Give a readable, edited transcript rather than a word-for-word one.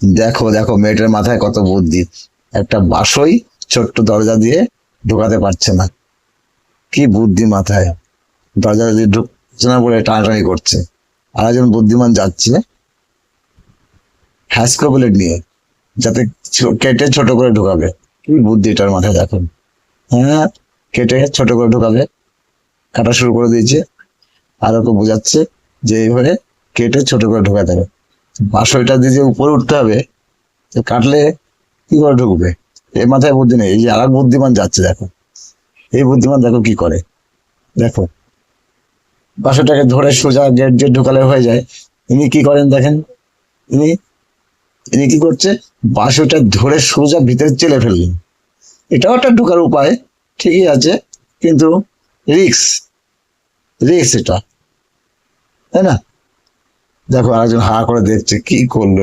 দেখো দেখো মেয়েটার মাথায় কত বুদ্ধি। একটা বাসই ছোট্ট দরজা দিয়ে ঢোকাতে পারছে না। কি বুদ্ধি মাথায়! দরজা দিয়ে ঢুকছে না বলে টানাটানি করছে। আর একজন বুদ্ধিমান যাচ্ছে হ্যাসকো ব্লেড নিয়ে, যাতে কেটে ছোট করে ঢোকাবে। কি বুদ্ধি এটার মাথায় দেখো। হ্যাঁ, কেটে ছোট করে ঢোকাবে। কাটা শুরু করে দিয়েছে। আর ওকে বোঝাচ্ছে যে এইভাবে কেটে ছোট করে ঢোকাতে হবে। বাঁশটা দিয়ে যে উপরে উঠতে হবে, তো কাটলে কি করে ঢুকবে? এর মাথায় বুদ্ধি নেই। এই যে আর এক বুদ্ধিমান যাচ্ছে দেখো, এই বুদ্ধিমান দেখো কি করে। দেখো, বাঁশটাকে ধরে সোজা গেট দিয়ে ঢোকালে হয়ে যায়। ইনি কি করেন দেখেন। ইনি ইনি কি করছে, বাঁশটা ধরে সোজা ভিতরে চেলে ফেললেন। এটাও একটা ঢোকার উপায়, ঠিকই আছে, কিন্তু রিক্স, রিক্স এটা, তাই না? দেখো আরেকজন হা করে দেখছে কি করলো।